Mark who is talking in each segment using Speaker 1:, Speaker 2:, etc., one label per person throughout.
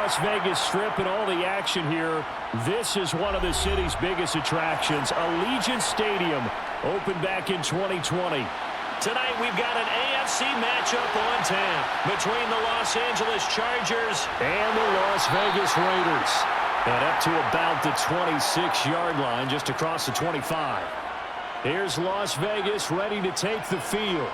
Speaker 1: Las Vegas Strip and all the action here. This is one of the city's biggest attractions. Allegiant Stadium opened back in 2020.
Speaker 2: Tonight we've got an AFC matchup on tap between the Los Angeles Chargers
Speaker 1: and the Las Vegas Raiders. And up to about the 26-yard line, just across the 25. Here's Las Vegas ready to take the field.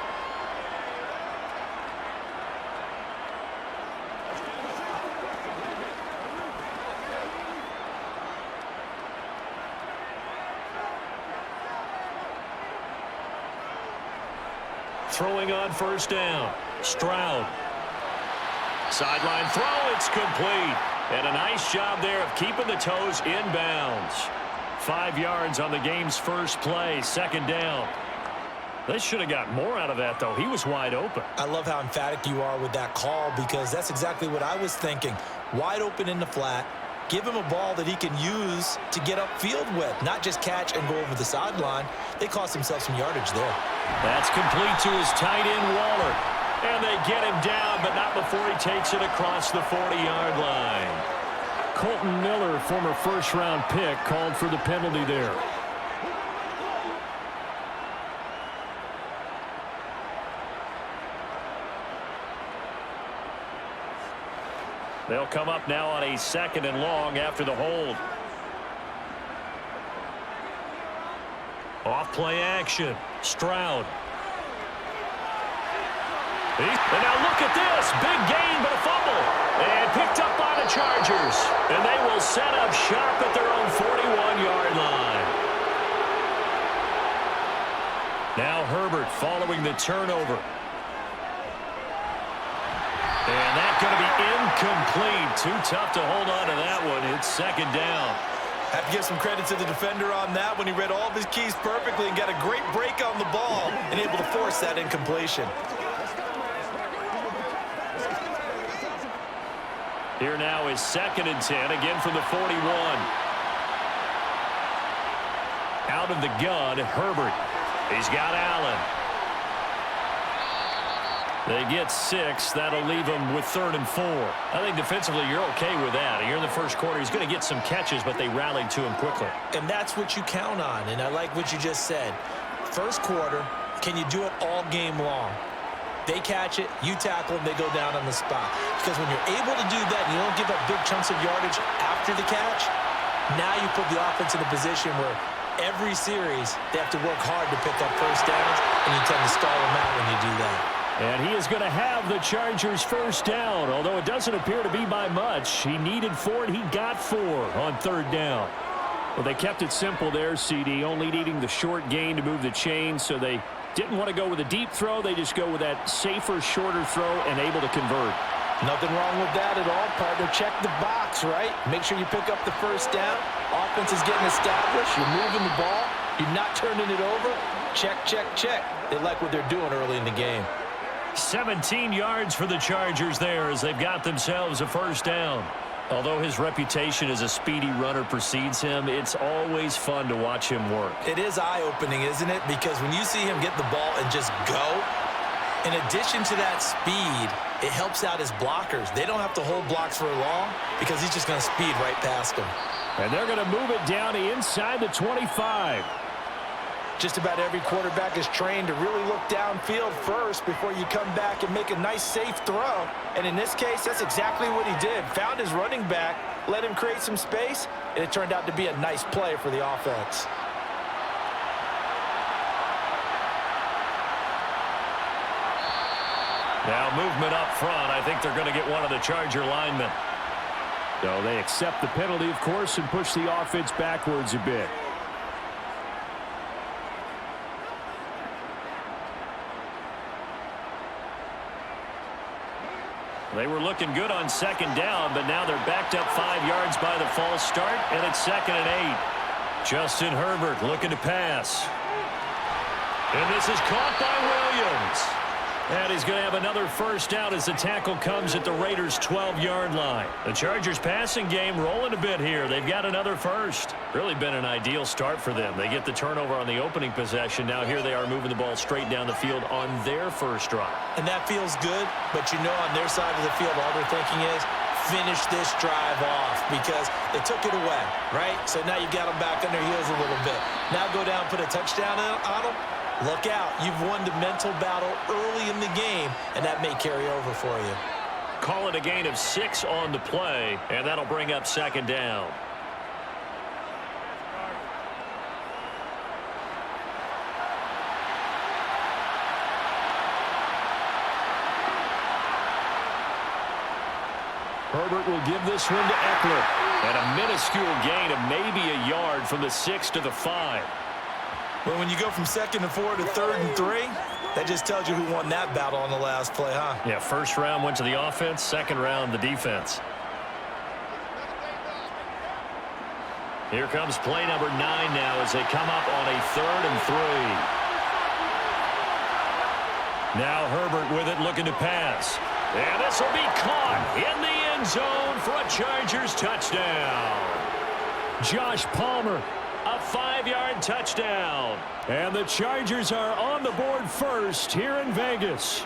Speaker 2: Throwing on first down. Stroud. Sideline throw. It's complete. And a nice job there of keeping the toes inbounds. 5 yards on the game's first play. Second down. They should have got more out of that, though. He was wide open.
Speaker 3: I love how emphatic you are with that call because that's exactly what I was thinking. Wide open in the flat. Give him a ball that he can use to get upfield with, not just catch and go over the sideline. They cost themselves some yardage there.
Speaker 2: That's complete to his tight end, Waller. And they get him down, but not before he takes it across the 40-yard line.
Speaker 1: Colton Miller, former first-round pick, called for the penalty there.
Speaker 2: They'll come up now on a 2nd and long after the hold. Off play action. Stroud. And now look at this. Big gain, but a fumble. And picked up by the Chargers. And they will set up shop at their own 41-yard line. Now Herbert following the turnover. And that's going to be incomplete. Too tough to hold on to that one. It's 2nd down.
Speaker 3: Have to give some credit to the defender on that when he read all of his keys perfectly and got a great break on the ball and able to force that incompletion.
Speaker 2: Here now is 2nd and 10, again from the 41. Out of the gun, Herbert. He's got Allen. They get 6. That'll leave them with 3rd and 4. I think defensively you're okay with that. Here in the first quarter, he's going to get some catches, but they rallied to him quickly.
Speaker 3: And that's what you count on, and I like what you just said. First quarter, can you do it all game long? They catch it, you tackle them, they go down on the spot. Because when you're able to do that and you don't give up big chunks of yardage after the catch, now you put the offense in a position where every series they have to work hard to pick up first downs, and you tend to stall them out when you do that.
Speaker 1: And he is going to have the Chargers first down, although it doesn't appear to be by much. He needed 4, and he got 4 on 3rd down. Well, they kept it simple there, CD, only needing the short gain to move the chains, so they didn't want to go with a deep throw. They just go with that safer, shorter throw and able to convert.
Speaker 3: Nothing wrong with that at all, partner. Check the box, right? Make sure you pick up the first down. Offense is getting established. You're moving the ball. You're not turning it over. Check, check, check. They like what they're doing early in the game.
Speaker 2: 17 yards for the Chargers there as they've got themselves a first down. Although his reputation as a speedy runner precedes him, it's always fun to watch him work.
Speaker 3: It is eye-opening, isn't it? Because when you see him get the ball and just go, in addition to that speed, it helps out his blockers. They don't have to hold blocks for long because he's just going to speed right past them.
Speaker 1: And they're going to move it down inside the 25.
Speaker 3: Just about every quarterback is trained to really look downfield first before you come back and make a nice, safe throw. And in this case, that's exactly what he did. Found his running back, let him create some space, and it turned out to be a nice play for the offense.
Speaker 2: Now movement up front. I think they're going to get one of the Charger linemen.
Speaker 1: So they accept the penalty, of course, and push the offense backwards a bit.
Speaker 2: They were looking good on 2nd down, but now they're backed up 5 yards by the false start, and it's 2nd and 8. Justin Herbert looking to pass. And this is caught by Williams. And he's going to have another first down as the tackle comes at the Raiders' 12-yard line. The Chargers passing game rolling a bit here. They've got another first. Really been an ideal start for them. They get the turnover on the opening possession. Now here they are moving the ball straight down the field on their first drive.
Speaker 3: And that feels good, but you know on their side of the field all they're thinking is finish this drive off because they took it away, right? So now you got them back on their heels a little bit. Now go down, put a touchdown on them. Look out. You've won the mental battle early in the game, and that may carry over for you.
Speaker 2: Call it a gain of 6 on the play, and that'll bring up second down.
Speaker 1: Herbert will give this one to Eckler. And a minuscule gain of maybe a yard from the 6 to the 5.
Speaker 3: Well, when you go from 2nd and 4 to 3rd and 3, that just tells you who won that battle on the last play, huh?
Speaker 2: Yeah, first round went to the offense, second round the defense. Here comes play number 9 now as they come up on a 3rd and 3. Now Herbert with it, looking to pass. And this will be caught in the end zone for a Chargers touchdown.
Speaker 1: Josh Palmer, a 5-yard touchdown. And the Chargers are on the board first here in Vegas.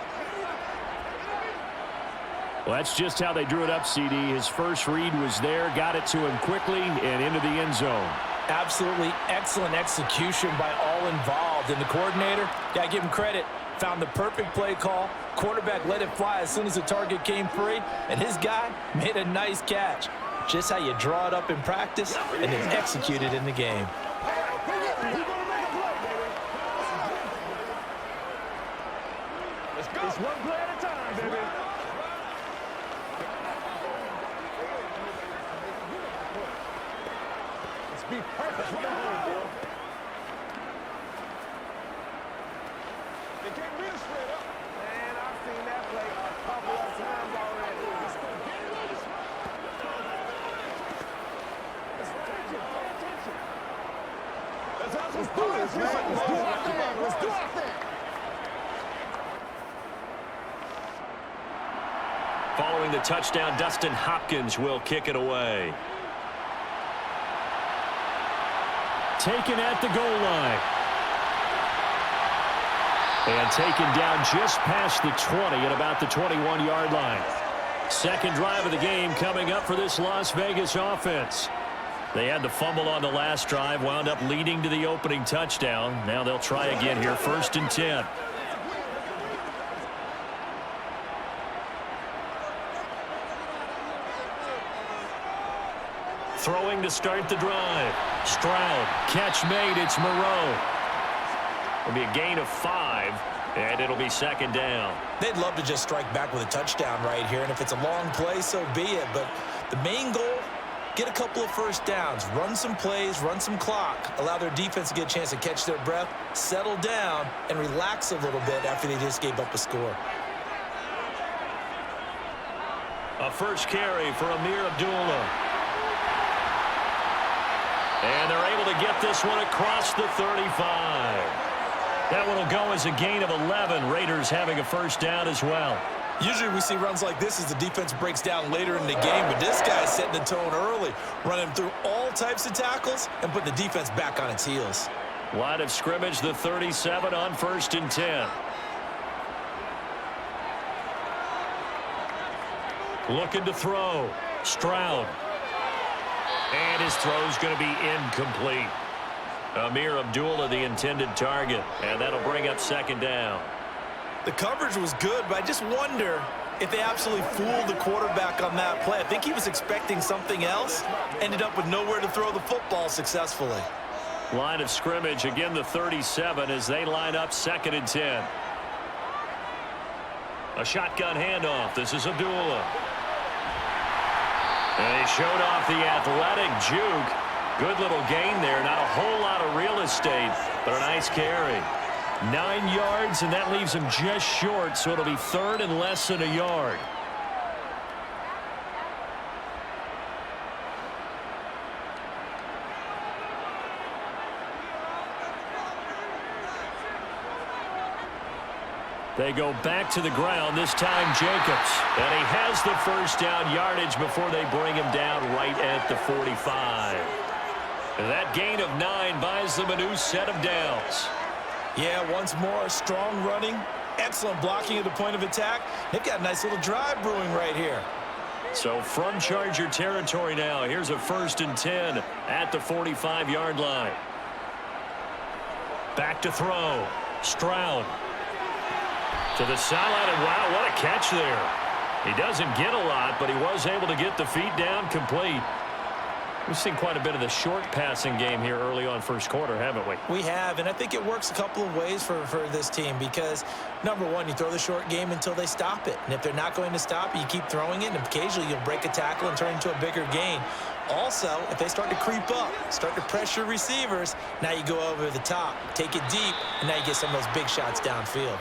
Speaker 1: Well, that's just how they drew it up, CD. His first read was there, got it to him quickly, and into the end zone.
Speaker 3: Absolutely excellent execution by all involved. And the coordinator, got to give him credit, found the perfect play call. Quarterback let it fly as soon as the target came free, and his guy made a nice catch. Just how you draw it up in practice and then execute it in the game.
Speaker 4: Let's go. It's one play at a time, baby. Let's be perfect. They can't beat us straight up. Man, I've seen that play a couple of times already. Let's go. Let's do this, man. Let's do our thing. Let's do our thing.
Speaker 2: Following the touchdown, Dustin Hopkins will kick it away.
Speaker 1: Taken at the goal line. And taken down just past the 20 at about the 21-yard line. Second drive of the game coming up for this Las Vegas offense. They had the fumble on the last drive, wound up leading to the opening touchdown. Now they'll try again here, 1st and 10. Throwing to start the drive. Stroud, catch made, it's Moreau. It'll be a gain of 5, and it'll be second down.
Speaker 3: They'd love to just strike back with a touchdown right here, and if it's a long play, so be it. But the main goal, get a couple of first downs, run some plays, run some clock, allow their defense to get a chance to catch their breath, settle down, and relax a little bit after they just gave up a score.
Speaker 2: A first carry for Amir Abdullah. And they're able to get this one across the 35. That one will go as a gain of 11. Raiders having a first down as well.
Speaker 3: Usually we see runs like this as the defense breaks down later in the game, but this guy's setting the tone early, running through all types of tackles and putting the defense back on its heels.
Speaker 2: Line of scrimmage, the 37 on 1st and 10. Looking to throw. Stroud. And his throw's going to be incomplete. Amir Abdullah, the intended target, and that'll bring up second down.
Speaker 3: The coverage was good, but I just wonder if they absolutely fooled the quarterback on that play. I think he was expecting something else, ended up with nowhere to throw the football successfully.
Speaker 2: Line of scrimmage, again the 37 as they line up 2nd and 10. A shotgun handoff. This is Abdullah. And he showed off the athletic juke. Good little gain there. Not a whole lot of real estate, but a nice carry. 9 yards, and that leaves him just short, so it'll be 3rd and less than a yard. They go back to the ground, this time Jacobs. And he has the first down yardage before they bring him down right at the 45. And that gain of 9 buys them a new set of downs.
Speaker 3: Yeah, once more, strong running, excellent blocking at the point of attack. They've got a nice little drive brewing right here.
Speaker 2: So from Charger territory now, here's a 1st and 10 at the 45-yard line. Back to throw. Stroud. To the sideline, and wow, what a catch there. He doesn't get a lot, but he was able to get the feet down complete. We've seen quite a bit of the short passing game here early on first quarter, haven't we?
Speaker 3: We have, and I think it works a couple of ways for this team because, number one, you throw the short game until they stop it. And if they're not going to stop it, you keep throwing it, and occasionally you'll break a tackle and turn into a bigger gain. Also, if they start to creep up, start to pressure receivers, now you go over the top, take it deep, and now you get some of those big shots downfield.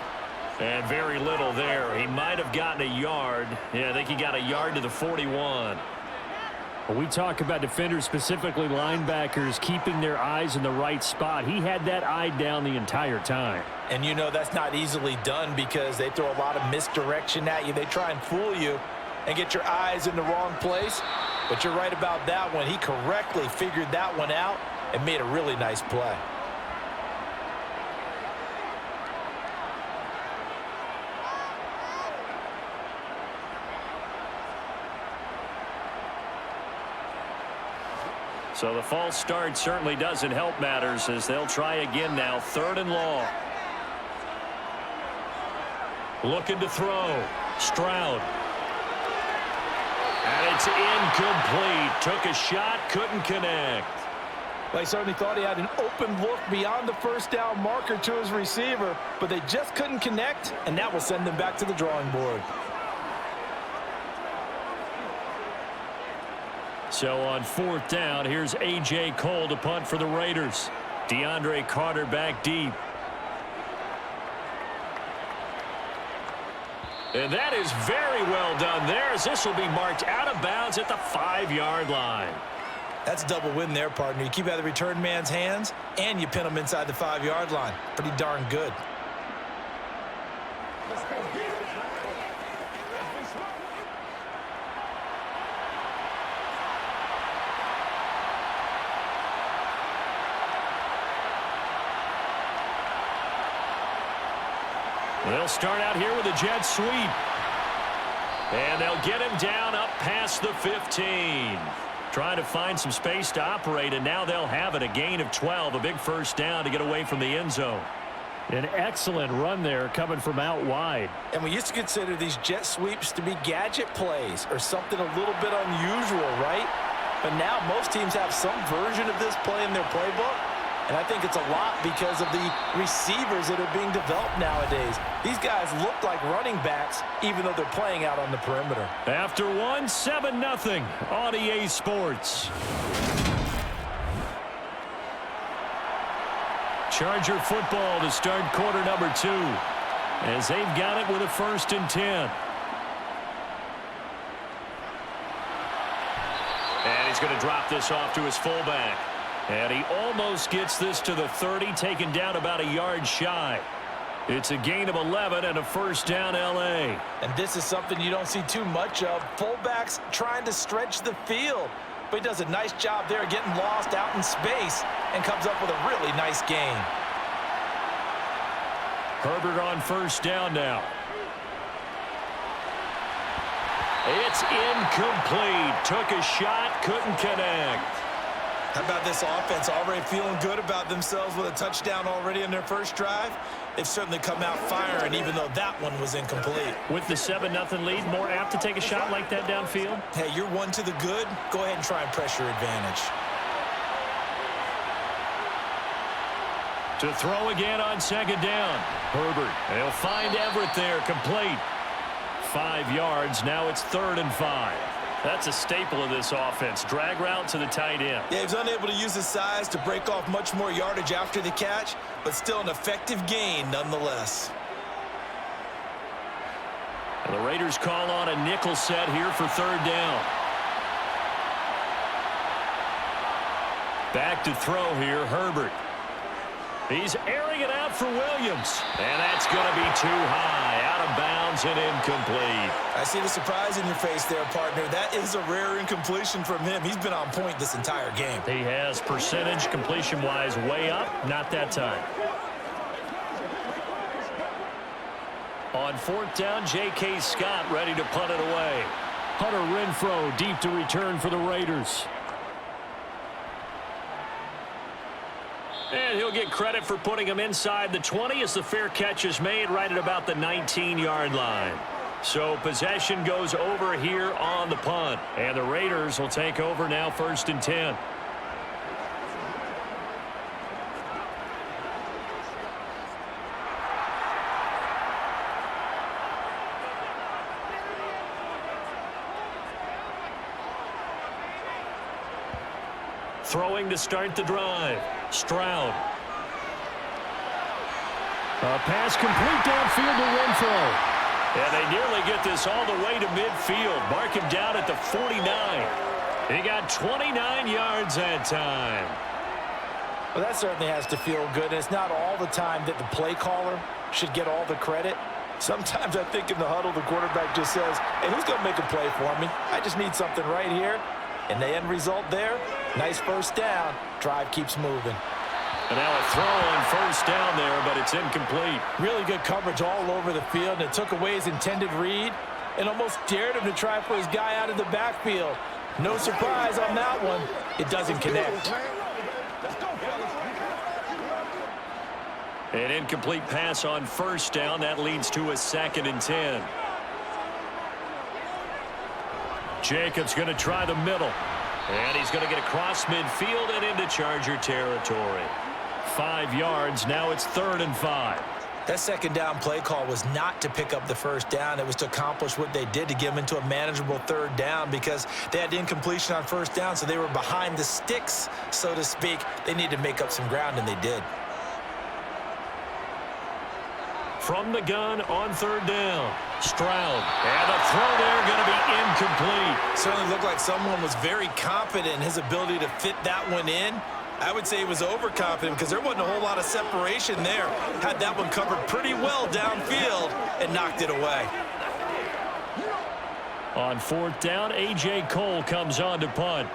Speaker 2: And very little there. He might have gotten a yard. Yeah, I think he got a yard to the 41.
Speaker 1: When we talk about defenders, specifically linebackers, keeping their eyes in the right spot, he had that eye down the entire time.
Speaker 3: And you know that's not easily done because they throw a lot of misdirection at you. They try and fool you and get your eyes in the wrong place. But you're right about that one. He correctly figured that one out and made a really nice play.
Speaker 2: So the false start certainly doesn't help matters as they'll try again now. 3rd and long. Looking to throw. Stroud. And it's incomplete. Took a shot, couldn't connect.
Speaker 5: Well, he certainly thought he had an open look beyond the first down marker to his receiver, but they just couldn't connect, and that will send them back to the drawing board.
Speaker 2: So on 4th down, here's A.J. Cole to punt for the Raiders. DeAndre Carter back deep. And that is very well done there as this will be marked out of bounds at the 5-yard line.
Speaker 3: That's a double win there, partner. You keep out of the return man's hands, and you pin him inside the 5-yard line. Pretty darn good.
Speaker 2: They'll start out here with a jet sweep. And they'll get him down up past the 15. Trying to find some space to operate, and now they'll have it. A gain of 12, a big 1st down to get away from the end zone.
Speaker 1: An excellent run there coming from out wide.
Speaker 3: And we used to consider these jet sweeps to be gadget plays or something a little bit unusual, right? But now most teams have some version of this play in their playbook. And I think it's a lot because of the receivers that are being developed nowadays. These guys look like running backs, even though they're playing out on the perimeter.
Speaker 2: After one, 7-0 on EA Sports. Charger football to start quarter number 2. As they've got it with a 1st and 10. And he's going to drop this off to his fullback. And he almost gets this to the 30, taken down about a yard shy. It's a gain of 11 and a 1st down L.A.
Speaker 3: And this is something you don't see too much of. Fullbacks trying to stretch the field. But he does a nice job there getting lost out in space and comes up with a really nice gain.
Speaker 2: Herbert on 1st down now. It's incomplete. Took a shot, couldn't connect.
Speaker 3: How about this offense already feeling good about themselves with a touchdown already in their first drive? They've certainly come out firing, even though that one was incomplete.
Speaker 2: With the 7-0 lead, more apt to take a shot like that downfield?
Speaker 3: Hey, you're one to the good. Go ahead and try and press your advantage.
Speaker 2: To throw again on 2nd down. Herbert, they'll find Everett there, complete. 5 yards, now it's 3rd and 5. That's a staple of this offense. Drag route to the tight end.
Speaker 3: Yeah, he was unable to use his size to break off much more yardage after the catch, but still an effective gain nonetheless.
Speaker 2: And the Raiders call on a nickel set here for 3rd down. Back to throw here, Herbert. He's airing it out for Williams. And that's going to be too high. Out of bounds and incomplete.
Speaker 3: I see the surprise in your face there, partner. That is a rare incompletion from him. He's been on point this entire game.
Speaker 2: He has percentage completion-wise way up. Not that time. On 4th down, J.K. Scott ready to punt it away.
Speaker 1: Hunter Renfrow deep to return for the Raiders.
Speaker 2: And he'll get credit for putting him inside the 20 as the fair catch is made right at about the 19-yard line. So possession goes over here on the punt. And the Raiders will take over now 1st and 10. Throwing to start the drive. Stroud.
Speaker 1: A pass complete downfield to Renfrow.
Speaker 2: And they nearly get this all the way to midfield. Mark him down at the 49. He got 29 yards that time.
Speaker 5: Well, that certainly has to feel good. And it's not all the time that the play caller should get all the credit. Sometimes I think in the huddle, the quarterback just says, hey, who's going to make a play for me? I just need something right here. And the end result there, nice first down. Drive keeps moving.
Speaker 2: And now a throw on 1st down there, but it's incomplete.
Speaker 5: Really good coverage all over the field, and it took away his intended read and almost dared him to try for his guy out of the backfield. No surprise on that one. It doesn't connect.
Speaker 2: An incomplete pass on 1st down. That leads to a 2nd and 10.
Speaker 1: Jacobs going to try the middle.
Speaker 2: And he's going to get across midfield and into Charger territory.
Speaker 1: 5 yards. Now it's 3rd and 5.
Speaker 3: That 2nd down play call was not to pick up the 1st down. It was to accomplish what they did to get them into a manageable 3rd down because they had incompletion on 1st down, so they were behind the sticks, so to speak. They needed to make up some ground, and they did.
Speaker 2: From the gun on 3rd down. Stroud. And the throw there going to be incomplete.
Speaker 3: Certainly looked like someone was very confident in his ability to fit that one in. I would say he was overconfident because there wasn't a whole lot of separation there. Had that one covered pretty well downfield and knocked it away.
Speaker 1: On 4th down, A.J. Cole comes on to punt.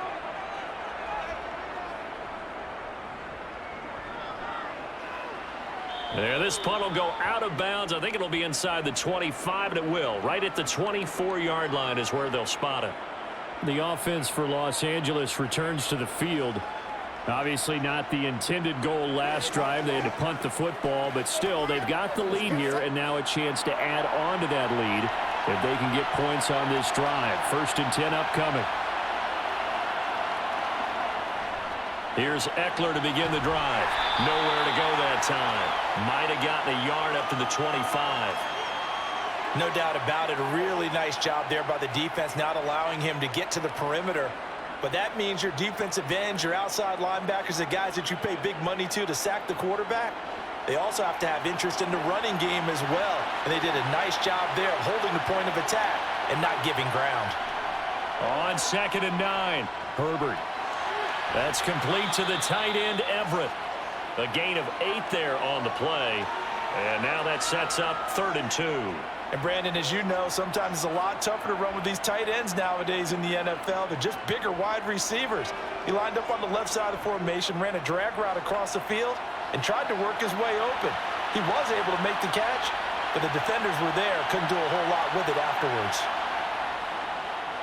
Speaker 2: There, this punt will go out of bounds. I think it'll be inside the 25, and it will. Right at the 24-yard line is where they'll spot it.
Speaker 1: The offense for Los Angeles returns to the field. Obviously not the intended goal last drive. They had to punt the football, but still, they've got the lead here, and now a chance to add on to that lead if they can get points on this drive. 1st and 10 upcoming.
Speaker 2: Here's Eckler to begin the drive. Nowhere to go that time. Might have gotten a yard up to the 25.
Speaker 3: No doubt about it. A really nice job there by the defense, not allowing him to get to the perimeter. But that means your defensive ends, your outside linebackers, the guys that you pay big money to sack the quarterback, they also have to have interest in the running game as well. And they did a nice job there of holding the point of attack and not giving ground.
Speaker 2: On 2nd and 9, Herbert. That's complete to the tight end, Everett. A gain of 8 there on the play. And now that sets up 3rd and 2.
Speaker 5: And, Brandon, as you know, sometimes it's a lot tougher to run with these tight ends nowadays in the NFL. They're just bigger wide receivers. He lined up on the left side of the formation, ran a drag route across the field, and tried to work his way open. He was able to make the catch, but the defenders were there, couldn't do a whole lot with it afterwards.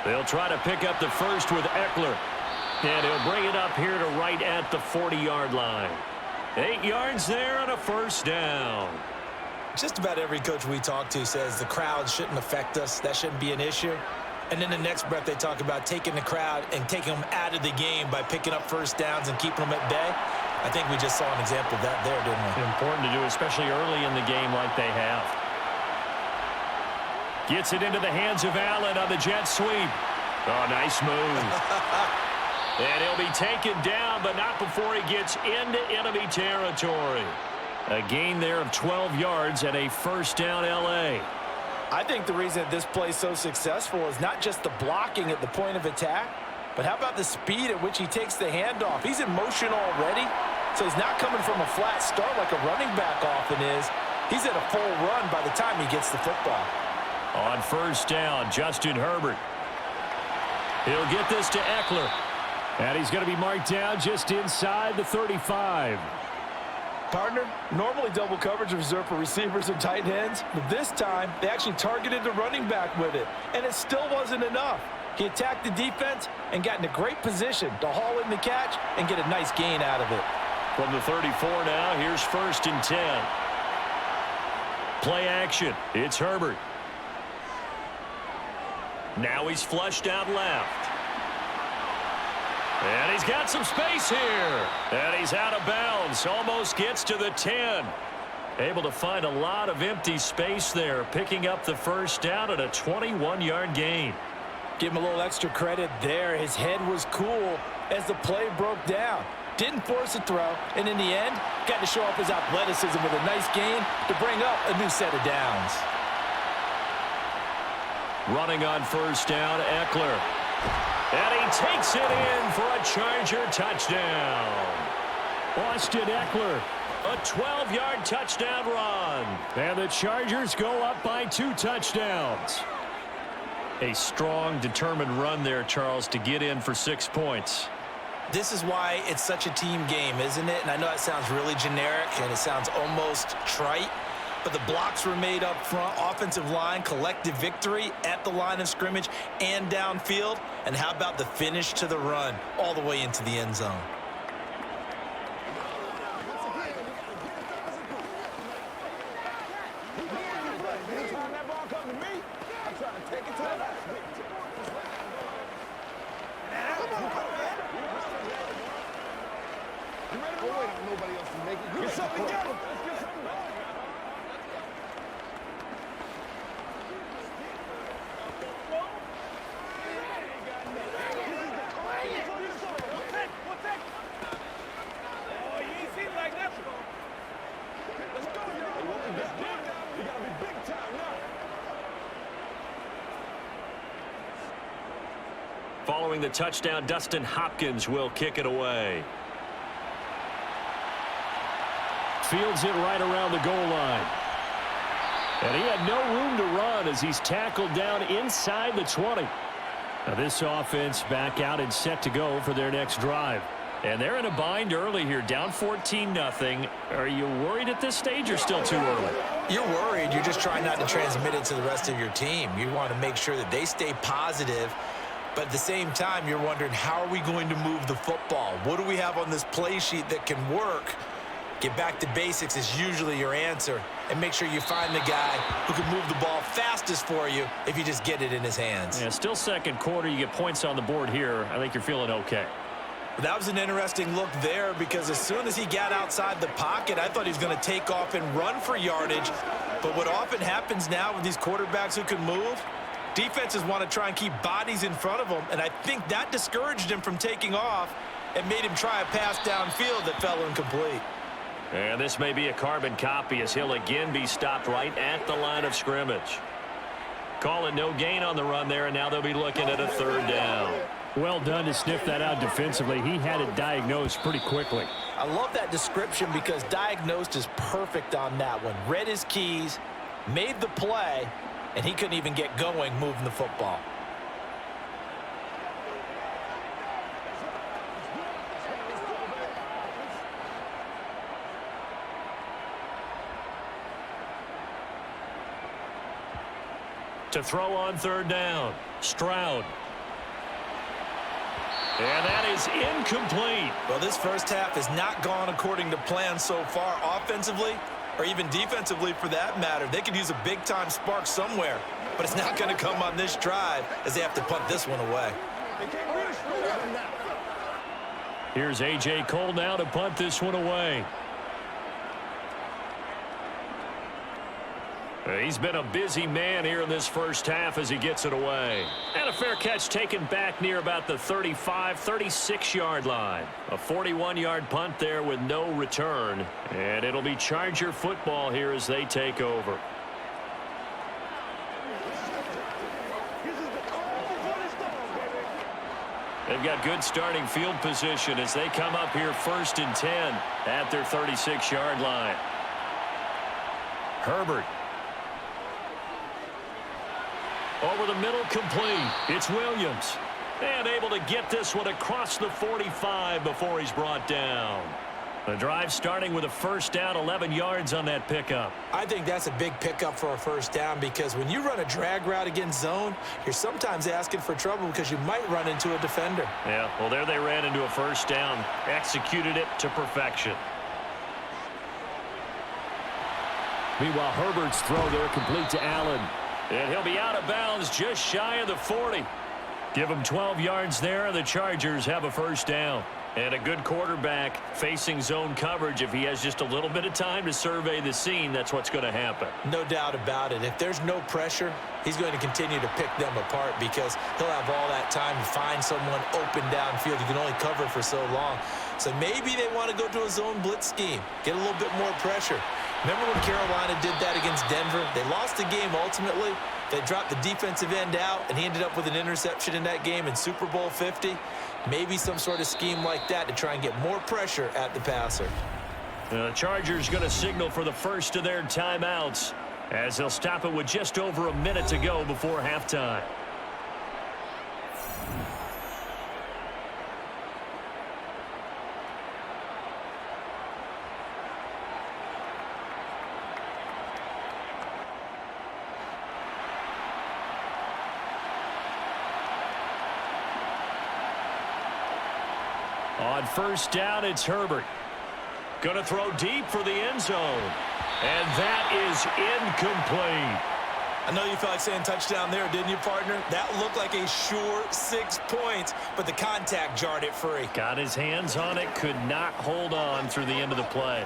Speaker 2: They'll try to pick up the first with Eckler. And he'll bring it up here to right at the 40-yard line. 8 yards there on a 1st down.
Speaker 3: Just about every coach we talk to says the crowd shouldn't affect us. That shouldn't be an issue. And in the next breath, they talk about taking the crowd and taking them out of the game by picking up 1st downs and keeping them at bay. I think we just saw an example of that there, didn't we?
Speaker 2: Important to do, especially early in the game like they have. Gets it into the hands of Allen on the jet sweep. Oh, nice move. And he'll be taken down, but not before he gets into enemy territory. A gain there of 12 yards and a 1st down L.A.
Speaker 5: I think the reason that this play is so successful is not just the blocking at the point of attack, but how about the speed at which he takes the handoff? He's in motion already, so he's not coming from a flat start like a running back often is. He's at a full run by the time he gets the football.
Speaker 2: On 1st down, Justin Herbert. He'll get this to Eckler.
Speaker 1: And he's going to be marked down just inside the 35.
Speaker 5: Partner, normally double coverage is reserved for receivers and tight ends, but this time they actually targeted the running back with it, and it still wasn't enough. He attacked the defense and got in a great position to haul in the catch and get a nice gain out of it.
Speaker 2: From the 34 now, here's 1st and 10. Play action. It's Herbert. Now he's flushed out left. And he's got some space here. And he's out of bounds. Almost gets to the 10. Able to find a lot of empty space there. Picking up the 1st down at a 21-yard gain.
Speaker 5: Give him a little extra credit there. His head was cool as the play broke down. Didn't force a throw. And in the end, got to show off his athleticism with a nice gain to bring up a new set of downs.
Speaker 2: Running on 1st down, Eckler. And he takes it in for a Charger touchdown.
Speaker 1: Austin Eckler.
Speaker 2: A 12-yard touchdown run.
Speaker 1: And the Chargers go up by 2 touchdowns.
Speaker 2: A strong, determined run there, Charles, to get in for 6 points.
Speaker 3: This is why it's such a team game, isn't it? And I know that sounds really generic and it sounds almost trite, but the blocks were made up front, offensive line, collective victory at the line of scrimmage and downfield. And how about the finish to the run all the way into the end zone?
Speaker 4: Anytime that ball comes to me, I'm trying to take it to the left. You ready to roll? Wait on nobody else to make it. Get something together. Let's get something going. Oh, you ain't seen like that before. Let's go, y'all. We gotta be big time now.
Speaker 2: Following the touchdown, Dustin Hopkins will kick it away.
Speaker 1: Fields it right around the goal line. And he had no room to run as he's tackled down inside the 20. Now this offense back out and set to go for their next drive. And they're in a bind early here, down 14-0. Are you worried at this stage or still too early?
Speaker 3: You're worried. You're just trying not to transmit it to the rest of your team. You want to make sure that they stay positive. But at the same time, you're wondering, how are we going to move the football? What do we have on this play sheet that can work? Get back to basics is usually your answer. And make sure you find the guy who can move the ball fastest for you if you just get it in his hands.
Speaker 1: Yeah, still 2nd quarter. You get points on the board here. I think you're feeling okay.
Speaker 3: That was an interesting look there because as soon as he got outside the pocket, I thought he was going to take off and run for yardage. But what often happens now with these quarterbacks who can move, defenses want to try and keep bodies in front of them, and I think that discouraged him from taking off and made him try a pass downfield that fell incomplete.
Speaker 2: And this may be a carbon copy as he'll again be stopped right at the line of scrimmage. Call it no gain on the run there, and now they'll be looking at a 3rd down.
Speaker 1: Well done to sniff that out defensively. He had it diagnosed pretty quickly.
Speaker 3: I love that description because diagnosed is perfect on that one. Read his keys, made the play, and he couldn't even get going moving the football.
Speaker 2: To throw on 3rd down, Stroud. And that is incomplete.
Speaker 3: Well, this first half has not gone according to plan so far offensively or even defensively for that matter. They could use a big-time spark somewhere, but it's not going to come on this drive as they have to punt this one away.
Speaker 1: Here's A.J. Cole now to punt this one away.
Speaker 2: He's been a busy man here in this first half as he gets it away. And a fair catch taken back near about the 35, 36-yard line. A 41-yard punt there with no return. And it'll be Charger football here as they take over. They've got good starting field position as they come up here 1st and 10 at their 36-yard line. Herbert. Over the middle, complete. It's Williams. And able to get this one across the 45 before he's brought down. The drive starting with a first down, 11 yards on that pickup.
Speaker 3: I think that's a big pickup for a first down because when you run a drag route against zone, you're sometimes asking for trouble because you might run into a defender.
Speaker 2: Yeah, well, there they ran into a first down. Executed it to perfection.
Speaker 1: Meanwhile, Herbert's throw there complete to Allen.
Speaker 2: And he'll be out of bounds just shy of the 40. Give him 12 yards there, and the Chargers have a first down. And a good quarterback facing zone coverage. If he has just a little bit of time to survey the scene, that's what's going to happen.
Speaker 3: No doubt about it. If there's no pressure, he's going to continue to pick them apart because he'll have all that time to find someone open downfield. You can only cover for so long. So maybe they want to go to a zone blitz scheme, get a little bit more pressure. Remember when Carolina did that against Denver? They lost the game ultimately. They dropped the defensive end out, and he ended up with an interception in that game in Super Bowl 50. Maybe some sort of scheme like that to try and get more pressure at the passer.
Speaker 2: The Chargers going to signal for the first of their timeouts as they'll stop it with just over a minute to go before halftime. On first down, it's Herbert. Going to throw deep for the end zone. And that is incomplete.
Speaker 3: I know you felt like saying touchdown there, didn't you, partner? That looked like a sure 6 points, but the contact jarred it free.
Speaker 2: Got his hands on it, could not hold on through the end of the play.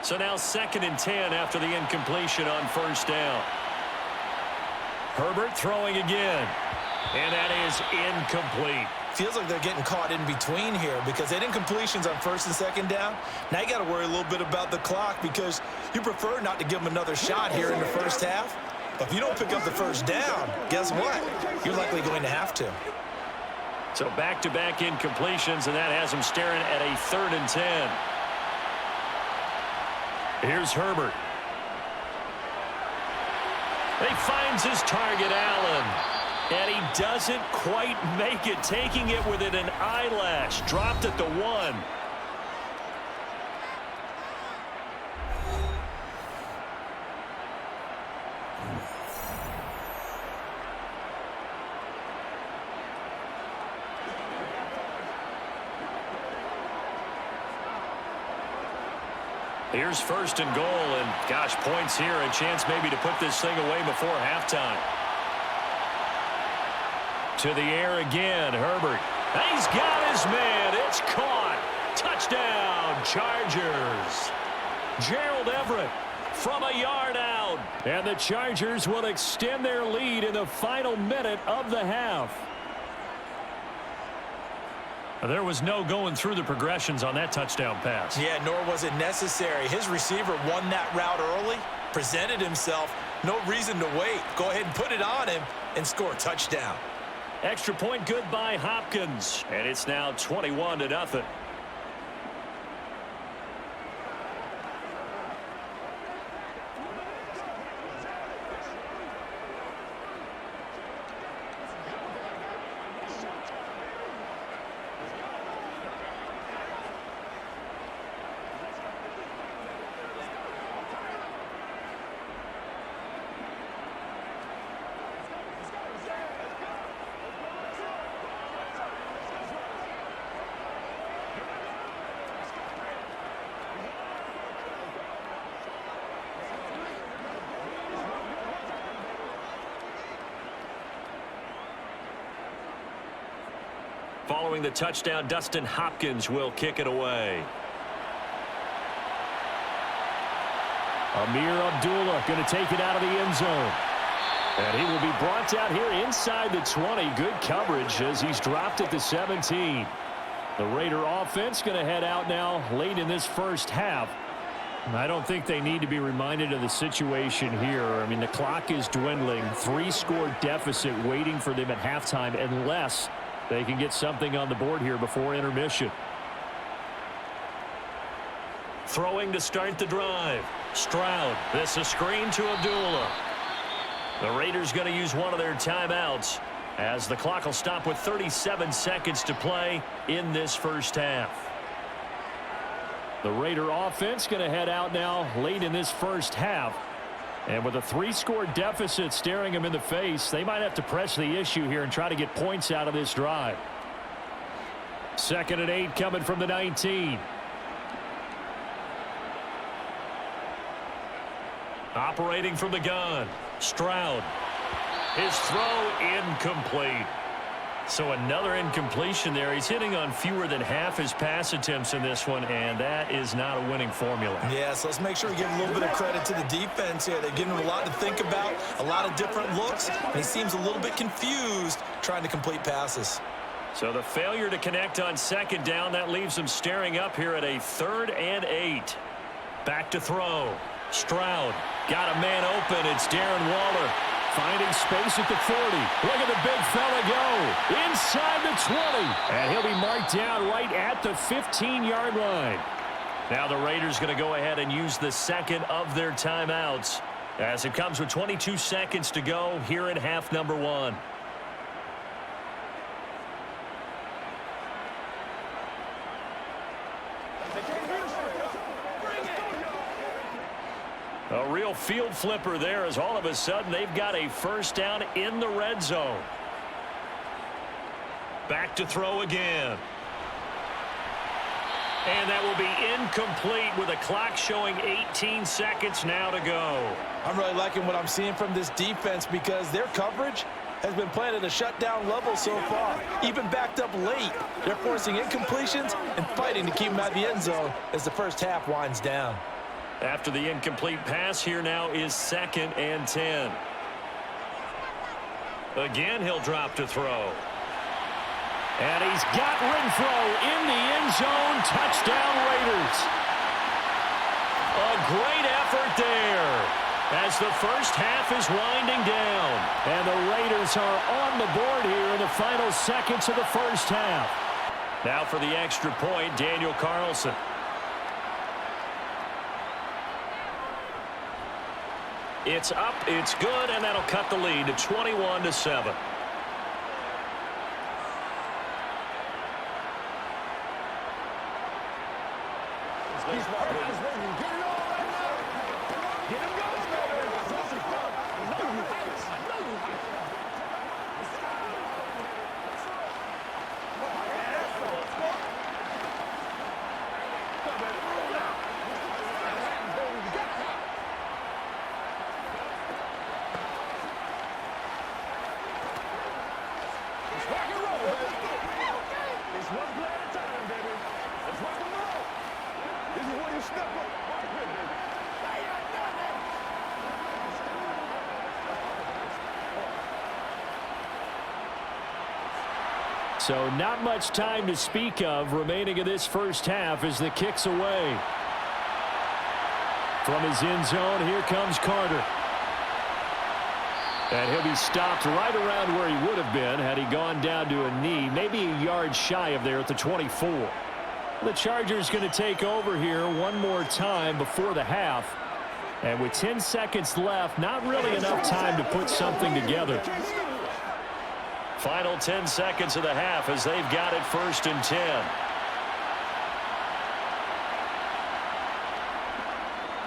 Speaker 2: So now 2nd and 10 after the incompletion on first down. Herbert throwing again. And that is incomplete.
Speaker 3: Feels like they're getting caught in between here because they had incompletions on 1st and 2nd down. Now you got to worry a little bit about the clock because you prefer not to give them another shot here in the first half. But if you don't pick up the first down, guess what? You're likely going to have to.
Speaker 2: So back-to-back incompletions, and that has them staring at a 3rd and 10. Here's Herbert. He finds his target, Allen. And he doesn't quite make it, taking it within an eyelash. Dropped at the 1. Here's 1st and goal, and gosh, points here. A chance maybe to put this thing away before halftime. To the air again, Herbert. He's got his man. It's caught. Touchdown, Chargers. Gerald Everett from a yard out.
Speaker 1: And the Chargers will extend their lead in the final minute of the half.
Speaker 2: There was no going through the progressions on that touchdown pass.
Speaker 3: Yeah, nor was it necessary. His receiver won that route early, presented himself. No reason to wait. Go ahead and put it on him and score a touchdown.
Speaker 2: Extra point good by Hopkins. And it's now 21-0. Following the touchdown, Dustin Hopkins will kick it away.
Speaker 1: Amir Abdullah going to take it out of the end zone. And he will be brought down here inside the 20. Good coverage as he's dropped at the 17. The Raider offense going to head out now late in this first half. I don't think they need to be reminded of the situation here. I mean, the clock is dwindling. 3-score deficit waiting for them at halftime unless they can get something on the board here before intermission.
Speaker 2: Throwing to start the drive. Stroud. This a screen to Abdullah. The Raiders going to use one of their timeouts as the clock will stop with 37 seconds to play in this first half.
Speaker 1: The Raider offense going to head out now late in this first half. And with a 3-score deficit staring them in the face, they might have to press the issue here and try to get points out of this drive. 2nd and 8 coming from the 19.
Speaker 2: Operating from the gun, Stroud. His throw incomplete. So another incompletion there. He's hitting on fewer than half his pass attempts in this one, and that is not a winning formula.
Speaker 3: Yeah, so let's make sure we give a little bit of credit to the defense here. They're giving him a lot to think about, a lot of different looks, and he seems a little bit confused trying to complete passes.
Speaker 2: So the failure to connect on 2nd down, that leaves him staring up here at a 3rd and 8. Back to throw. Stroud got a man open. It's Darren Waller.
Speaker 1: Finding space at the 40. Look at the big fella go. Inside the 20. And he'll be marked down right at the 15-yard line.
Speaker 2: Now the Raiders going to go ahead and use the 2nd of their timeouts as it comes with 22 seconds to go here in half number 1. A real field flipper there as all of a sudden they've got a first down in the red zone. Back to throw again. And that will be incomplete with a clock showing 18 seconds now to go.
Speaker 5: I'm really liking what I'm seeing from this defense because their coverage has been playing at a shutdown level so far. Even backed up late, they're forcing incompletions and fighting to keep them out of the end zone as the first half winds down.
Speaker 2: After the incomplete pass, here now is 2nd and 10. Again, he'll drop to throw.
Speaker 1: And he's got Renfro in the end zone. Touchdown, Raiders.
Speaker 2: A great effort there as the first half is winding down.
Speaker 1: And the Raiders are on the board here in the final seconds of the first half.
Speaker 2: Now for the extra point, Daniel Carlson. It's up, it's good, and that'll cut the lead to 21-7.
Speaker 1: So not much time to speak of remaining in this first half as the kick's away. From his end zone, here comes Carter. And he'll be stopped right around where he would have been had he gone down to a knee, maybe a yard shy of there at the 24. The Chargers going to take over here one more time before the half. And with 10 seconds left, not really enough time to put something together.
Speaker 2: Final 10 seconds of the half as they've got it 1st and 10.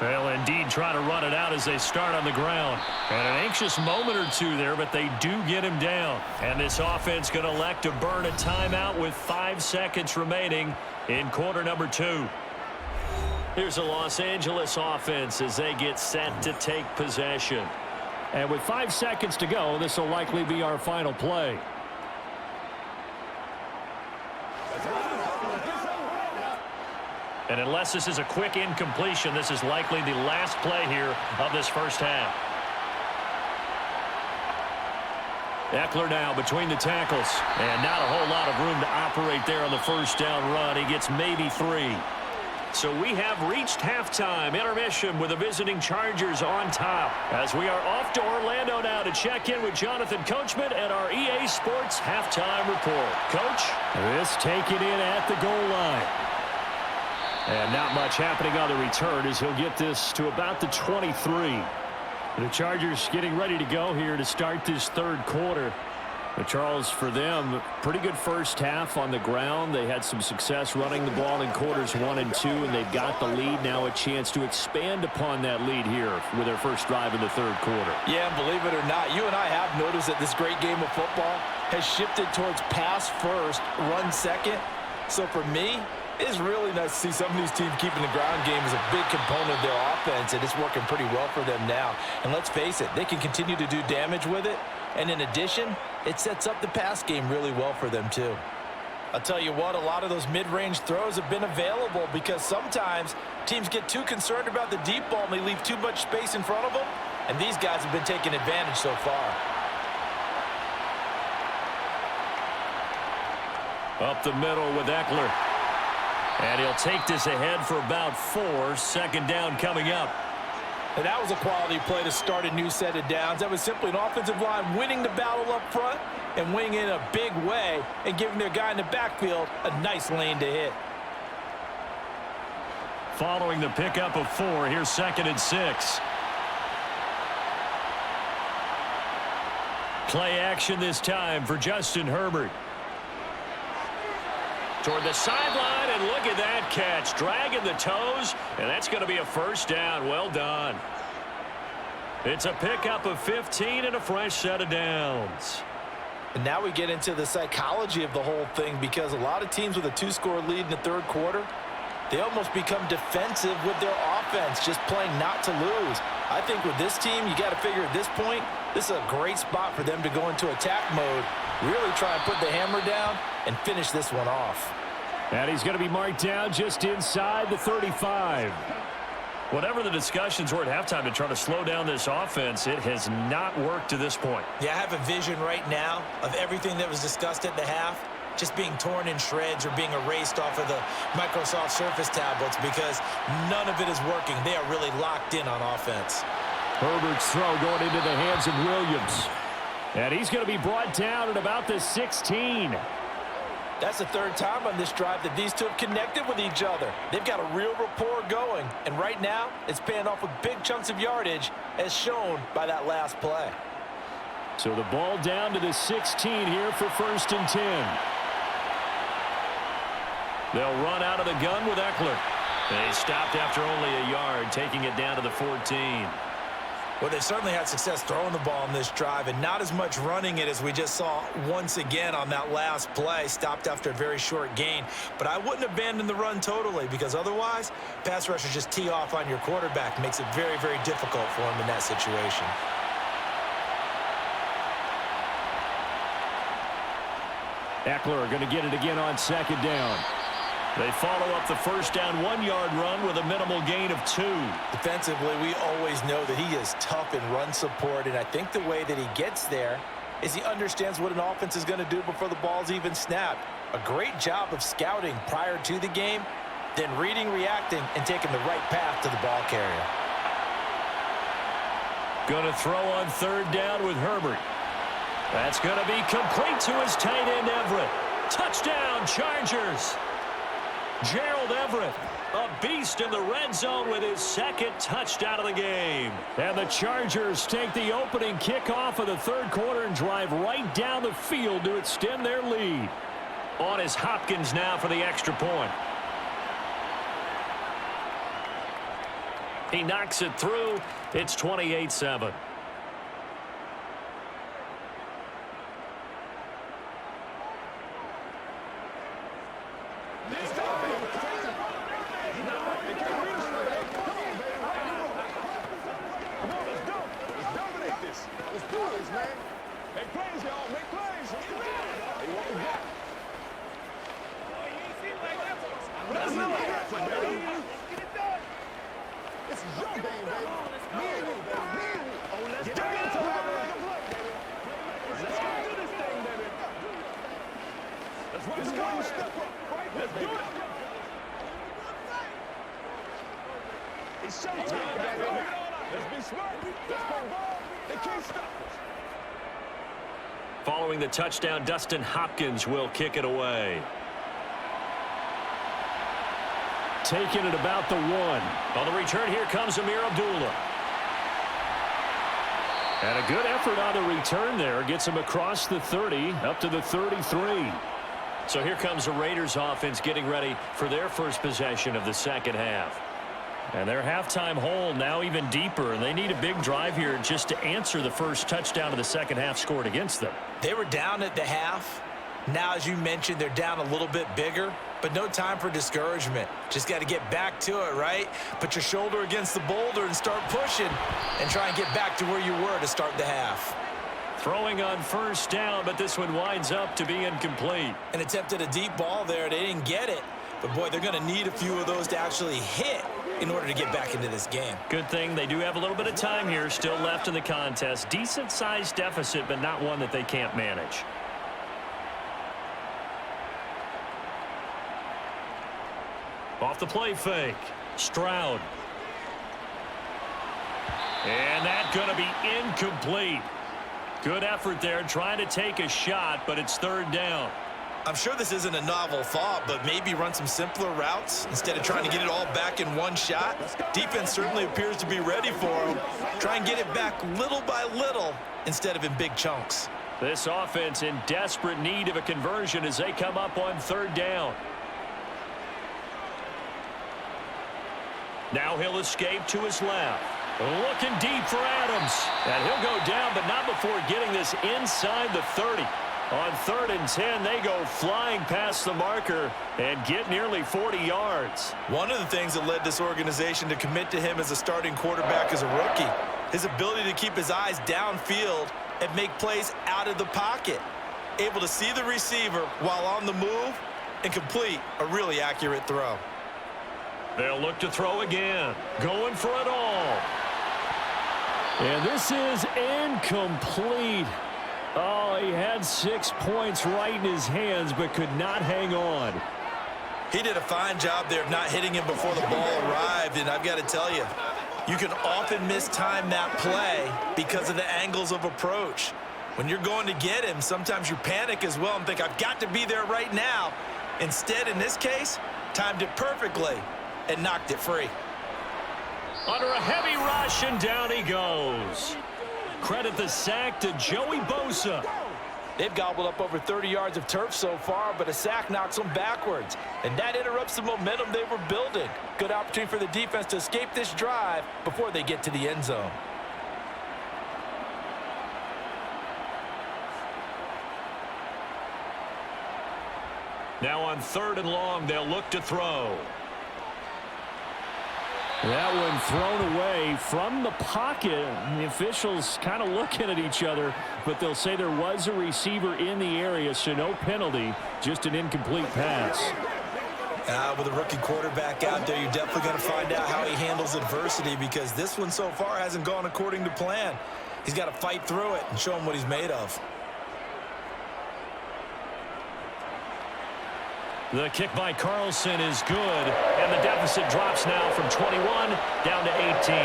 Speaker 2: They'll indeed try to run it out as they start on the ground. And an anxious moment or two there, but they do get him down. And this offense going to elect to burn a timeout with 5 seconds remaining in quarter number 2. Here's the Los Angeles offense as they get set to take possession.
Speaker 1: And with 5 seconds to go, this will likely be our final play.
Speaker 2: And unless this is a quick incompletion, this is likely the last play here of this first half. Eckler now between the tackles. And not a whole lot of room to operate there on the first down run. He gets maybe 3. So we have reached halftime intermission with the visiting Chargers on top. As we are off to Orlando now to check in with Jonathan Coachman and our EA Sports halftime report. Coach?
Speaker 1: This taken in at the goal line. And not much happening on the return as he'll get this to about the 23. The Chargers getting ready to go here to start this third quarter. But Charles, for them, pretty good first half on the ground. They had some success running the ball in quarters 1 and 2, and they've got the lead. Now a chance to expand upon that lead here with their first drive in the third quarter.
Speaker 5: Yeah, and believe it or not, you and I have noticed that this great game of football has shifted towards pass first, run second. So for me, it's really nice to see some of these teams keeping the ground game as a big component of their offense, and it's working pretty well for them now. And let's face it, they can continue to do damage with it. And in addition, it sets up the pass game really well for them too. I'll tell you what, a lot of those mid-range throws have been available because sometimes teams get too concerned about the deep ball and they leave too much space in front of them. And these guys have been taking advantage so far.
Speaker 2: Up the middle with Eckler. And he'll take this ahead for about 4. Second down coming up.
Speaker 5: And that was a quality play to start a new set of downs. That was simply an offensive line winning the battle up front and winning in a big way and giving their guy in the backfield a nice lane to hit.
Speaker 2: Following the pickup of 4, here's 2nd and 6. Play action this time for Justin Herbert. Toward the sideline, and look at that catch. Dragging the toes, and that's going to be a first down. Well done. It's a pickup of 15 and a fresh set of downs.
Speaker 5: And now we get into the psychology of the whole thing because a lot of teams with a 2-score lead in the third quarter, they almost become defensive with their offense, just playing not to lose. I think with this team, you got to figure at this point, this is a great spot for them to go into attack mode, really try and put the hammer down and finish this one off.
Speaker 1: And he's going to be marked down just inside the 35.
Speaker 2: Whatever the discussions were at halftime to try to slow down this offense, it has not worked to this point.
Speaker 3: Yeah, I have a vision right now of everything that was discussed at the half just being torn in shreds or being erased off of the Microsoft Surface tablets because none of it is working. They are really locked in on offense.
Speaker 1: Herbert's throw going into the hands of Williams. And he's going to be brought down at about the 16.
Speaker 5: That's the third time on this drive that these two have connected with each other. They've got a real rapport going. And right now, it's paying off with big chunks of yardage as shown by that last play.
Speaker 1: So the ball down to the 16 here for 1st and 10.
Speaker 2: They'll run out of the gun with Eckler. They stopped after only a yard, taking it down to the 14.
Speaker 3: Well, they certainly had success throwing the ball on this drive and not as much running it as we just saw once again on that last play. Stopped after a very short gain. But I wouldn't abandon the run totally because otherwise, pass rushers just tee off on your quarterback. Makes it very, very difficult for him in that situation.
Speaker 1: Eckler going to get it again on 2nd down.
Speaker 2: They follow up the first down 1-yard run with a minimal gain of 2.
Speaker 3: Defensively, we always know that he is tough in run support, and I think the way that he gets there is he understands what an offense is going to do before the ball's even snapped. A great job of scouting prior to the game, then reading, reacting, and taking the right path to the ball carrier.
Speaker 2: Going to throw on 3rd down with Herbert. That's going to be complete to his tight end, Everett. Touchdown, Chargers. Gerald Everett, a beast in the red zone with his 2nd touchdown of the game.
Speaker 1: And the Chargers take the opening kickoff of the third quarter and drive right down the field to extend their lead.
Speaker 2: On is Hopkins now for the extra point. He knocks it through. It's 28-7. Following the touchdown, Dustin Hopkins will kick it away.
Speaker 1: Taking it about the 1.
Speaker 2: On the return, here comes Amir Abdullah.
Speaker 1: And a good effort on the return there. Gets him across the 30, up to the 33.
Speaker 2: So here comes the Raiders offense getting ready for their first possession of the second half.
Speaker 1: And their halftime hole now even deeper. And they need a big drive here just to answer the first touchdown of the second half scored against them.
Speaker 3: They were down at the half. Now, as you mentioned, they're down a little bit bigger, but no time for discouragement. Just got to get back to it, right? Put your shoulder against the boulder and start pushing and try and get back to where you were to start the half.
Speaker 2: Throwing on first down, but this one winds up to be incomplete.
Speaker 3: And attempted a deep ball there. They didn't get it. But, boy, they're going to need a few of those to actually hit in order to get back into this game.
Speaker 2: Good thing they do have a little bit of time here still left in the contest. Decent-sized deficit, but not one that they can't manage. Off the play fake, Stroud. And that's going to be incomplete. Good effort there trying to take a shot, but it's third down.
Speaker 3: I'm sure this isn't a novel thought, but maybe run some simpler routes instead of trying to get it all back in one shot. Defense certainly appears to be ready for them. Try and get it back little by little instead of in big chunks.
Speaker 2: This offense in desperate need of a conversion as they come up on third down. Now he'll escape to his left. Looking deep for Adams. And he'll go down, but not before getting this inside the 30. On 3rd and 10, they go flying past the marker and get nearly 40 yards.
Speaker 3: One of the things that led this organization to commit to him as a starting quarterback as a rookie, his ability to keep his eyes downfield and make plays out of the pocket. Able to see the receiver while on the move and complete a really accurate throw.
Speaker 2: They'll look to throw again. Going for it all.
Speaker 1: And this is incomplete. Oh, he had 6 points right in his hands, but could not hang on.
Speaker 3: He did a fine job there of not hitting him before the ball arrived, and I've got to tell you, you can often mistime that play because of the angles of approach. When you're going to get him, sometimes you panic as well and think, I've got to be there right now. Instead, in this case, timed it perfectly and knocked it free.
Speaker 2: Under a heavy rush, and down he goes. Credit the sack to Joey Bosa.
Speaker 5: They've gobbled up over 30 yards of turf so far, but a sack knocks them backwards. And that interrupts the momentum they were building. Good opportunity for the defense to escape this drive before they get to the end zone.
Speaker 2: Now on 3rd and long, they'll look to throw.
Speaker 1: That one thrown away from the pocket. The officials kind of looking at each other, but they'll say there was a receiver in the area, so no penalty, just an incomplete pass.
Speaker 3: With a rookie quarterback out there, you're definitely going to find out how he handles adversity because this one so far hasn't gone according to plan. He's got to fight through it and show him what he's made of.
Speaker 2: The kick by Carlson is good, and the deficit drops now from 21 down to 18.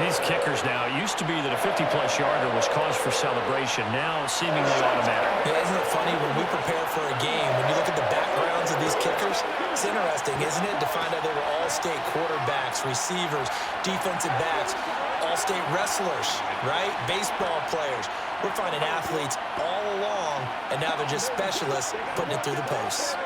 Speaker 2: These kickers now, it used to be that a 50-plus yarder was cause for celebration, now seemingly automatic.
Speaker 3: Yeah, isn't it funny when we prepare for a game, when you look at the backgrounds of these kickers, it's interesting, isn't it, to find out they were all-state quarterbacks, receivers, defensive backs, all-state wrestlers, right? Baseball players. We're finding athletes all along, and now they're just specialists putting it through the posts.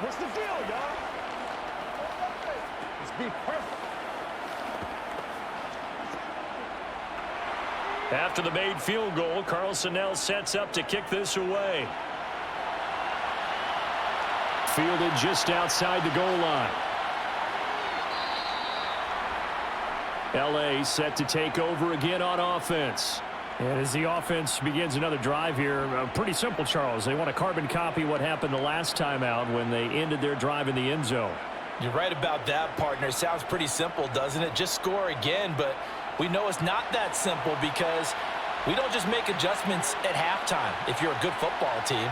Speaker 4: What's the deal, y'all? Let's be perfect.
Speaker 2: After the made field goal, Carlson now sets up to kick this away.
Speaker 1: Fielded just outside the goal line. L.A. set to take over again on offense. And as the offense begins another drive here, pretty simple, Charles. They want to carbon copy what happened the last time out when they ended their drive in the end zone.
Speaker 5: You're right about that, partner. It sounds pretty simple, doesn't it? Just score again, but we know it's not that simple because we don't just make adjustments at halftime if you're a good football team.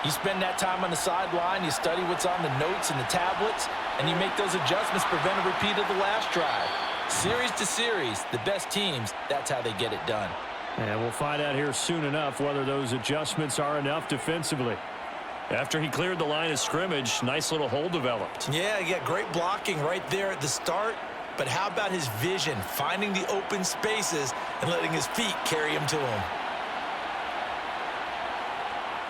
Speaker 5: You spend that time on the sideline, you study what's on the notes and the tablets, and you make those adjustments, prevent a repeat of the last drive. Series to series, the best teams, that's how they get it done.
Speaker 1: And we'll find out here soon enough whether those adjustments are enough defensively.
Speaker 2: After he cleared the line of scrimmage, nice little hole developed.
Speaker 3: Yeah, great blocking right there at the start. But how about his vision, finding the open spaces and letting his feet carry him to him?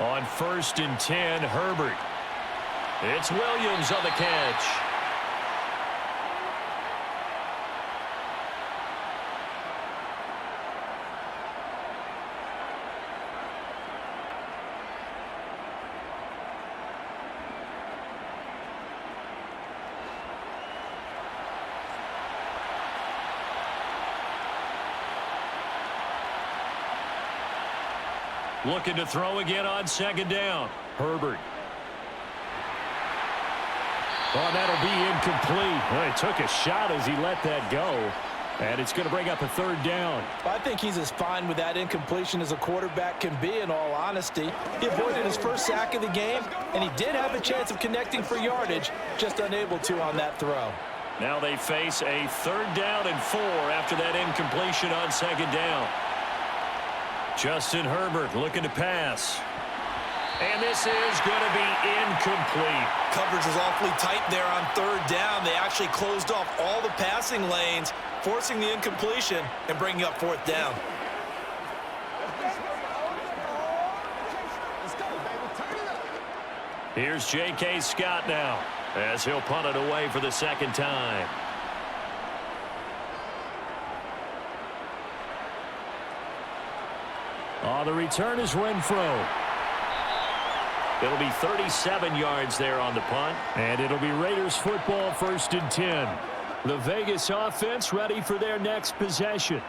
Speaker 2: On 1st and 10, Herbert. It's Williams on the catch. Looking to throw again on 2nd down. Herbert.
Speaker 1: Oh, that'll be incomplete. Well, he took a shot as he let that go. And it's going to bring up a 3rd down.
Speaker 5: I think he's as fine with that incompletion as a quarterback can be, in all honesty. He avoided his first sack of the game, and he did have a chance of connecting for yardage, just unable to on that throw.
Speaker 2: Now they face a 3rd down and 4 after that incompletion on 2nd down. Justin Herbert looking to pass. And this is going to be incomplete.
Speaker 3: Coverage was awfully tight there on 3rd down. They actually closed off all the passing lanes, forcing the incompletion and bringing up 4th down.
Speaker 2: Here's J.K. Scott now as he'll punt it away for the 2nd time.
Speaker 1: The return is Renfro.
Speaker 2: It'll be 37 yards there on the punt.
Speaker 1: And it'll be Raiders football, 1st and 10. The Vegas offense ready for their next possession.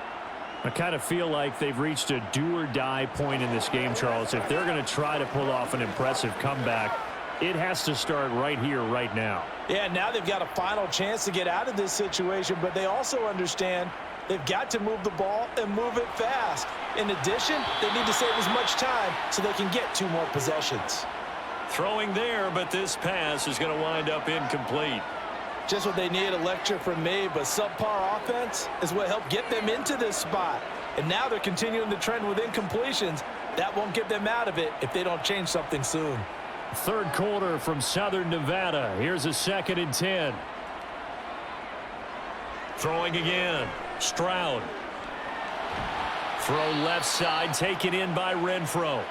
Speaker 1: I kind of feel like they've reached a do-or-die point in this game, Charles. If they're going to try to pull off an impressive comeback, it has to start right here, right now.
Speaker 5: Yeah, now they've got a final chance to get out of this situation, but they also understand they've got to move the ball and move it fast. In addition, they need to save as much time so they can get 2 more possessions.
Speaker 2: Throwing there, but this pass is going to wind up incomplete.
Speaker 5: Just what they need, a lecture from me, but subpar offense is what helped get them into this spot. And now they're continuing the trend with incompletions. That won't get them out of it if they don't change something soon.
Speaker 1: 3rd quarter from Southern Nevada. Here's a 2nd and 10.
Speaker 2: Throwing again. Stroud. Throw left side, taken in by Renfro.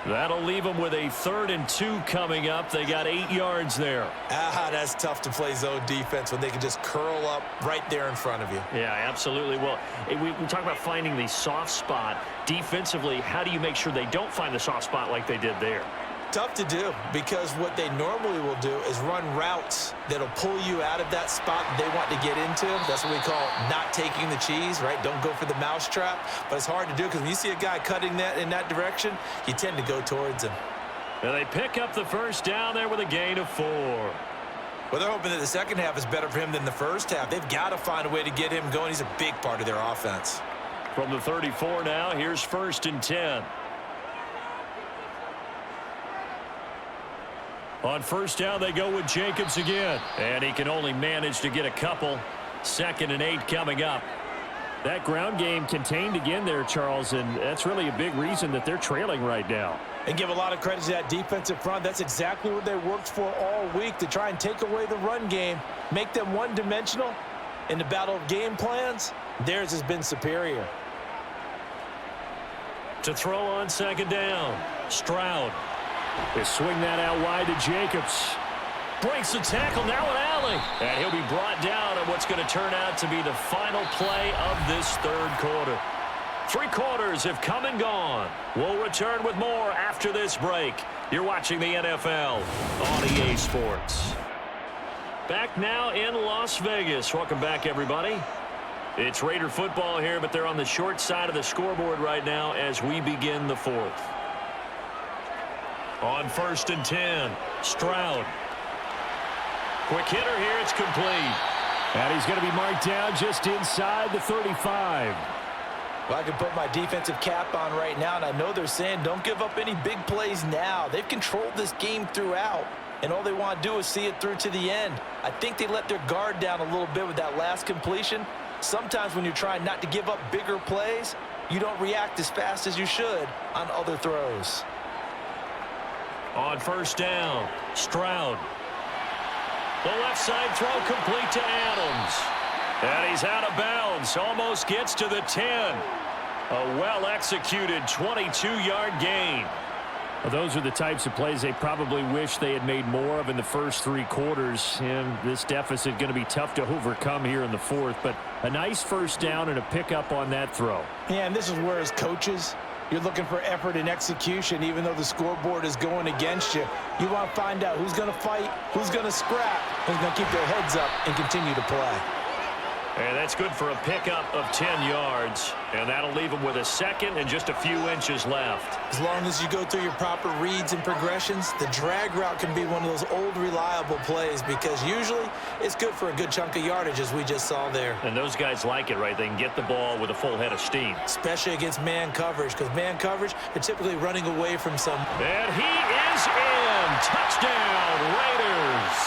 Speaker 2: That'll leave them with a 3rd and 2 coming up. They got 8 yards there.
Speaker 3: That's tough to play zone defense when they can just curl up right there in front of you.
Speaker 2: Yeah, absolutely. Well, we talk about finding the soft spot. Defensively, how do you make sure they don't find the soft spot like they did there?
Speaker 3: Tough to do, because what they normally will do is run routes that'll pull you out of that spot they want to get into. That's what we call not taking the cheese, right? Don't go for the mousetrap. But it's hard to do because when you see a guy cutting that in that direction, you tend to go towards him.
Speaker 2: And they pick up the 1st down there with a gain of 4.
Speaker 3: Well, they're hoping that the second half is better for him than the first half. They've got to find a way to get him going. He's a big part of their offense.
Speaker 2: From the 34 now, here's 1st and 10. On 1st down, they go with Jacobs again. And he can only manage to get a couple. 2nd and 8 coming up.
Speaker 1: That ground game contained again there, Charles, and that's really a big reason that they're trailing right now.
Speaker 5: And give a lot of credit to that defensive front. That's exactly what they worked for all week, to try and take away the run game, make them one-dimensional. In the battle of game plans, theirs has been superior.
Speaker 2: To throw on 2nd down, Stroud.
Speaker 1: They swing that out wide to Jacobs.
Speaker 2: Breaks the tackle, now an alley. And he'll be brought down on what's going to turn out to be the final play of this 3rd quarter. 3 quarters have come and gone. We'll return with more after this break. You're watching the NFL on EA Sports. Back now in Las Vegas. Welcome back, everybody. It's Raider football here, but they're on the short side of the scoreboard right now as we begin the 4th. On 1st and 10, Stroud. Quick hitter here, it's complete.
Speaker 1: And he's going to be marked down just inside the 35.
Speaker 5: Well, I can put my defensive cap on right now, and I know they're saying don't give up any big plays now. They've controlled this game throughout, and all they want to do is see it through to the end. I think they let their guard down a little bit with that last completion. Sometimes when you're trying not to give up bigger plays, you don't react as fast as you should on other throws.
Speaker 2: On first down, Stroud. The left side throw complete to Adams. And he's out of bounds. Almost gets to the 10. A well-executed 22-yard gain.
Speaker 1: Well, those are the types of plays they probably wish they had made more of in the first 3 quarters. And this deficit going to be tough to overcome here in the 4th. But a nice first down and a pickup on that throw.
Speaker 5: Yeah, and this is where, as coaches, you're looking for effort and execution. Even though the scoreboard is going against you, you want to find out who's going to fight, who's going to scrap, who's going to keep their heads up and continue to play.
Speaker 2: And that's good for a pickup of 10 yards. And that'll leave him with a second and just a few inches left.
Speaker 3: As long as you go through your proper reads and progressions, the drag route can be one of those old reliable plays because usually it's good for a good chunk of yardage, as we just saw there.
Speaker 2: And those guys like it, right? They can get the ball with a full head of steam.
Speaker 3: Especially against man coverage, because man coverage, they're typically running away from some.
Speaker 2: And he is in. Touchdown, Raiders.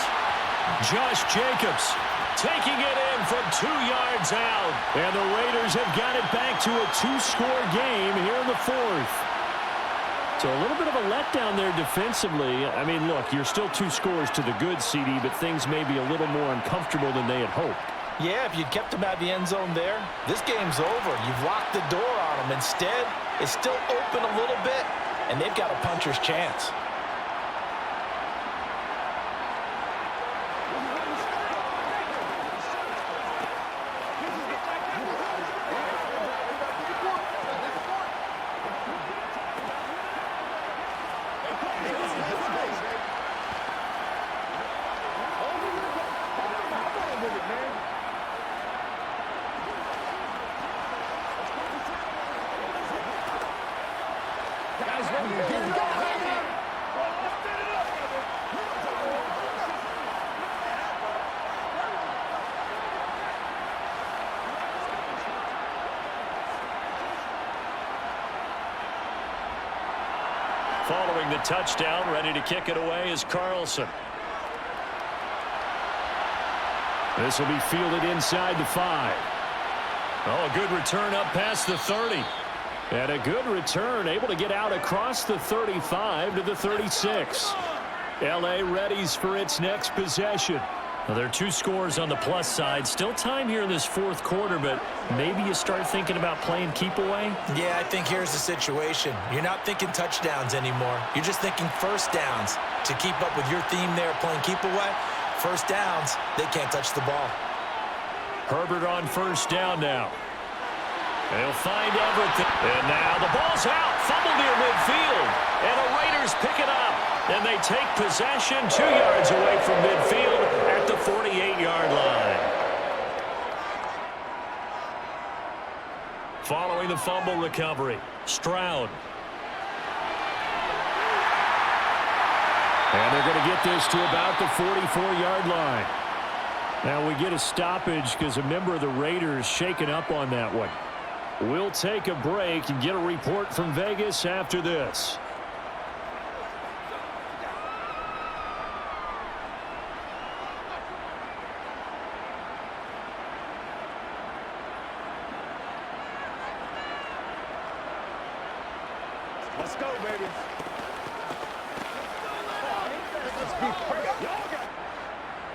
Speaker 1: Josh Jacobs taking it in from 2 yards out. And the Raiders have got it back to a 2-score game here in the 4th. So a little bit of a letdown there defensively. I mean, look, you're still 2 scores to the good, CD, but things may be a little more uncomfortable than they had hoped.
Speaker 5: Yeah, if you kept them at the end zone there, this game's over. You've locked the door on them. Instead, it's still open a little bit, and they've got a puncher's chance.
Speaker 2: Following the touchdown, ready to kick it away is Carlson.
Speaker 1: This will be fielded inside the 5.
Speaker 2: Oh, a good return up past the 30.
Speaker 1: And a good return, able to get out across the 35 to the 36. L.A. readies for its next possession.
Speaker 2: Well, there are 2 scores on the plus side. Still time here in this 4th quarter, but maybe you start thinking about playing keep away?
Speaker 3: Yeah, I think here's the situation. You're not thinking touchdowns anymore. You're just thinking first downs. To keep up with your theme there, playing keep away, first downs, they can't touch the ball.
Speaker 2: Herbert on first down now. They'll find everything. And now the ball's out. Fumble near midfield. And the Raiders pick it up. And they take possession 2 yards away from midfield at the 48-yard line. Following the fumble recovery, Stroud.
Speaker 1: And they're going to get this to about the 44-yard line. Now we get a stoppage because a member of the Raiders shaken up on that one. We'll take a break and get a report from Vegas after this.
Speaker 4: Let's go, baby.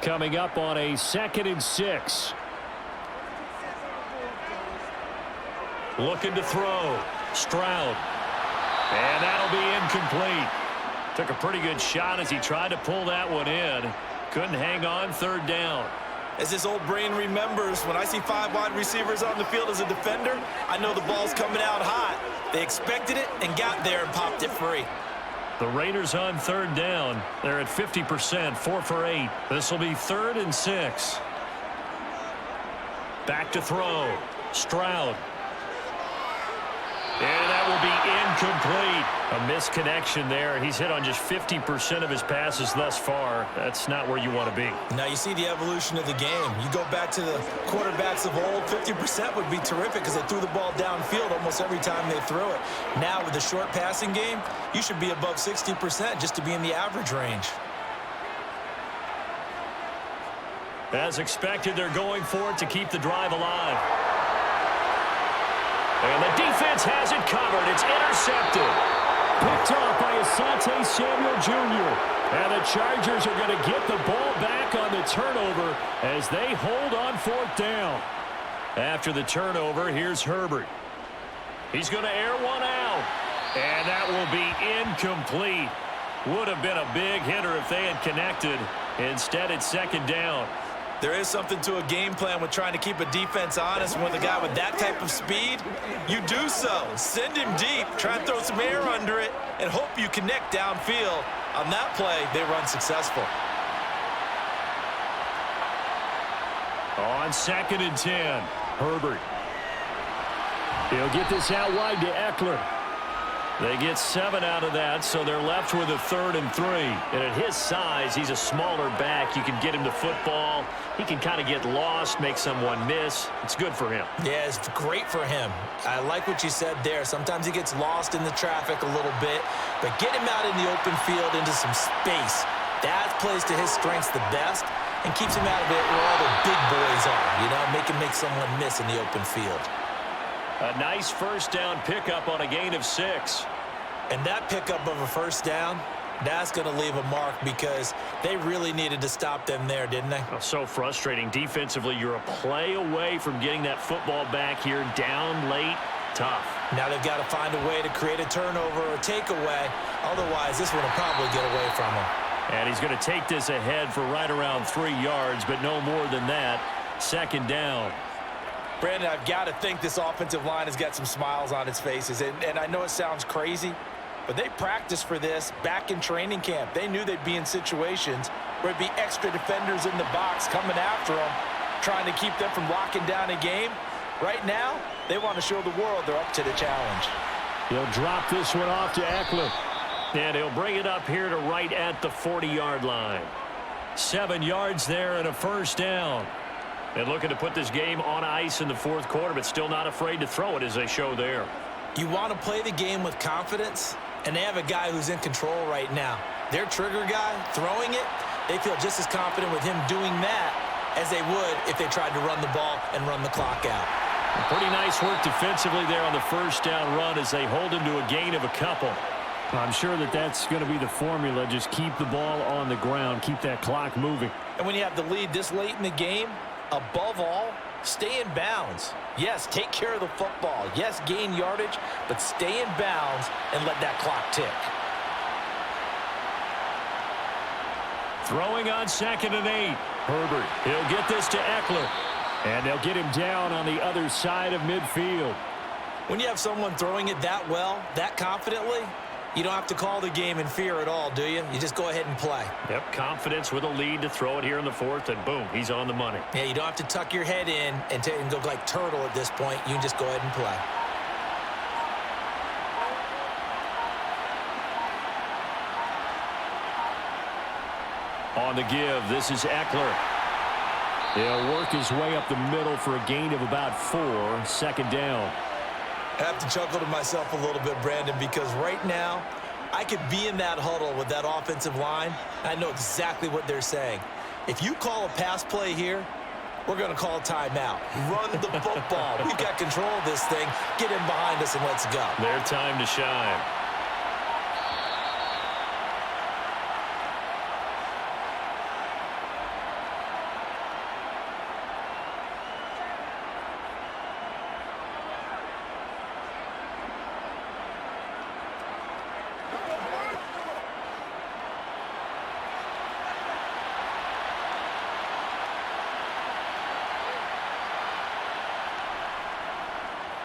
Speaker 1: Coming up on a 2nd and 6.
Speaker 2: Looking to throw. Stroud. And that'll be incomplete. Took a pretty good shot as he tried to pull that one in. Couldn't hang on 3rd down.
Speaker 3: As this old brain remembers, when I see 5 wide receivers on the field as a defender, I know the ball's coming out hot. They expected it and got there and popped it free.
Speaker 2: The Raiders on 3rd down. They're at 50%, 4 for 8. This will be 3rd and 6. Back to throw. Stroud. And that will be incomplete. A misconnection there. He's hit on just 50% of his passes thus far. That's not where you want to be.
Speaker 3: Now you see the evolution of the game. You go back to the quarterbacks of old, 50% would be terrific because they threw the ball downfield almost every time they threw it. Now with the short passing game, you should be above 60% just to be in the average range.
Speaker 2: As expected, they're going for it to keep the drive alive. And the defense has it covered. It's intercepted.
Speaker 1: Picked off by Asante Samuel Jr. And the Chargers are going to get the ball back on the turnover as they hold on fourth down.
Speaker 2: After the turnover, here's Herbert. He's going to air one out. And that will be incomplete. Would have been a big hitter if they had connected. Instead, it's second down.
Speaker 5: There is something to a game plan with trying to keep a defense honest. When the guy with that type of speed, you do so. Send him deep, try and throw some air under it, and hope you connect downfield. On that play, they run successful.
Speaker 2: On 2nd and 10, Herbert.
Speaker 1: He'll get this out wide to Eckler.
Speaker 2: They get 7 out of that, so they're left with a 3rd and 3. And at his size, he's a smaller back. You can get him to football. He can kind of get lost, make someone miss. It's good for him.
Speaker 3: Yeah, it's great for him. I like what you said there. Sometimes he gets lost in the traffic a little bit, but get him out in the open field into some space. That plays to his strengths the best and keeps him out of it where all the big boys are, you know, make him make someone miss in the open field.
Speaker 2: A nice first down pickup on a gain of 6.
Speaker 3: And that pickup of a first down, that's going to leave a mark because they really needed to stop them there, didn't they?
Speaker 2: Oh, so frustrating. Defensively, you're a play away from getting that football back here. Down late, tough.
Speaker 3: Now they've got to find a way to create a turnover or takeaway. Otherwise, this one will probably get away from them.
Speaker 2: And he's going to take this ahead for right around 3 yards, but no more than that. Second down.
Speaker 5: Brandon, I've got to think this offensive line has got some smiles on its faces. And I know it sounds crazy, but they practiced for this back in training camp. They knew they'd be in situations where it'd be extra defenders in the box coming after them, trying to keep them from locking down a game. Right now, they want to show the world they're up to the challenge.
Speaker 1: He'll drop this one off to Eckler.
Speaker 2: And he'll bring it up here to right at the 40-yard line. 7 yards there and a first down. And looking to put this game on ice in the fourth quarter, but still not afraid to throw it as they show there.
Speaker 3: You want to play the game with confidence, and they have a guy who's in control right now. Their trigger guy throwing it, they feel just as confident with him doing that as they would if they tried to run the ball and run the clock out.
Speaker 2: Pretty nice work defensively there on the first down run as they hold him to a gain of a couple.
Speaker 1: I'm sure that that's going to be the formula. Just keep the ball on the ground, keep that clock moving.
Speaker 5: And when you have the lead this late in the game, above all, stay in bounds. Yes, take care of the football. Yes, gain yardage, but stay in bounds and let that clock tick.
Speaker 2: Throwing on 2nd and 8. Herbert, he'll get this to Eckler.
Speaker 1: And they'll get him down on the other side of midfield.
Speaker 3: When you have someone throwing it that well, that confidently, you don't have to call the game in fear at all, do you? You just go ahead and play.
Speaker 2: Yep, confidence with a lead to throw it here in the fourth, and boom, he's on the money.
Speaker 3: Yeah, you don't have to tuck your head in and go like turtle at this point. You can just go ahead and play.
Speaker 2: On the give, this is Eckler.
Speaker 1: He'll work his way up the middle for a gain of about 4. Second down.
Speaker 3: I have to chuckle to myself a little bit, Brandon, because right now I could be in that huddle with that offensive line. I know exactly what they're saying. If you call a pass play here, we're going to call a timeout. Run the football. We've got control of this thing. Get in behind us and let's go.
Speaker 2: Their time to shine.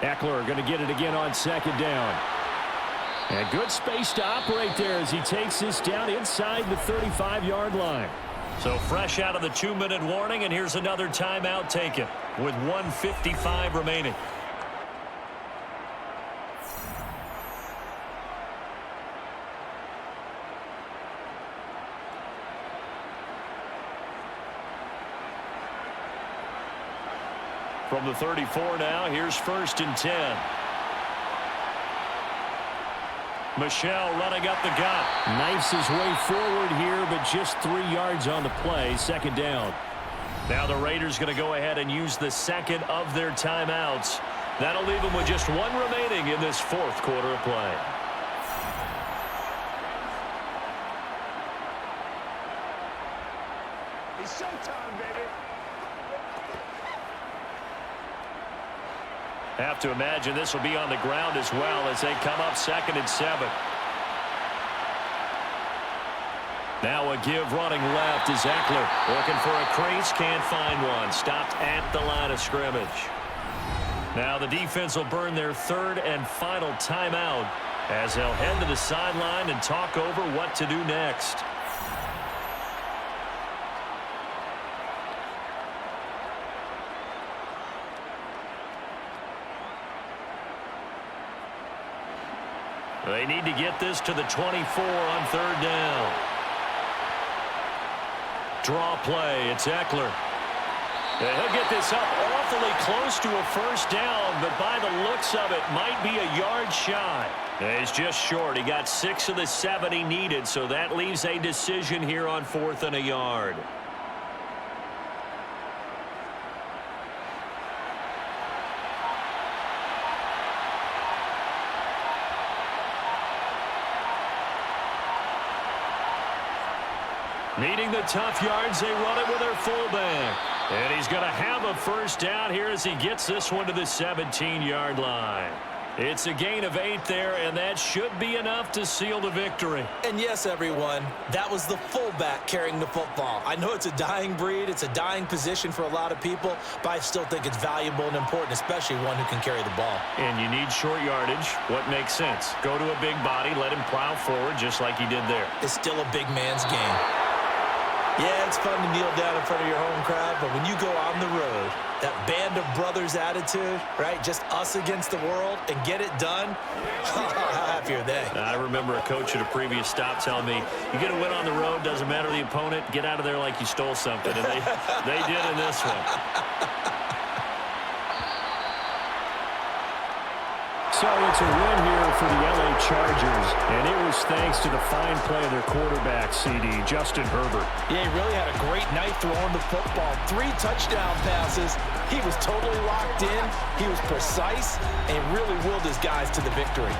Speaker 1: Eckler going to get it again on second down. And good space to operate there as he takes this down inside the 35-yard line.
Speaker 2: So fresh out of the 2-minute warning, and here's another timeout taken with 1:55 remaining. From the 34 now, here's 1st and 10. Michel running up the gut.
Speaker 1: Knifes his way forward here, but just 3 yards on the play. Second down.
Speaker 2: Now the Raiders going to go ahead and use the second of their timeouts. That'll leave them with just one remaining in this fourth quarter of play.
Speaker 4: It's showtime, baby.
Speaker 2: Have to imagine this will be on the ground as well as they come up 2nd and 7. Now a give running left is Eckler. Looking for a crease, can't find one. Stopped at the line of scrimmage. Now the defense will burn their 3rd and final timeout as they'll head to the sideline and talk over what to do next. They need to get this to the 24 on 3rd down. Draw play. It's Eckler. And he'll get this up awfully close to a 1st down, but by the looks of it, might be a yard shy. He's just short. He got 6 of the 7 he needed, so that leaves a decision here on 4th and a yard. Needing the tough yards, they run it with their fullback. And he's going to have a 1st down here as he gets this one to the 17-yard line. It's a gain of 8 there, and that should be enough to seal the victory.
Speaker 3: And yes, everyone, that was the fullback carrying the football. I know it's a dying breed, it's a dying position for a lot of people, but I still think it's valuable and important, especially one who can carry the ball.
Speaker 2: And you need short yardage. What makes sense? Go to a big body, let him plow forward just like he did there.
Speaker 3: It's still a big man's game. Yeah, it's fun to kneel down in front of your home crowd, but when you go on the road, that band of brothers attitude, right? Just us against the world and get it done. How happy are they?
Speaker 2: I remember a coach at a previous stop telling me, you get a win on the road, doesn't matter the opponent, get out of there like you stole something. And they did in this one.
Speaker 1: So it's a win here for the LA Chargers, and it was thanks to the fine play of their quarterback, CD, Justin Herbert.
Speaker 5: Yeah, he really had a great night throwing the football. 3 touchdown passes. He was totally locked in. He was precise and really willed his guys to the victory.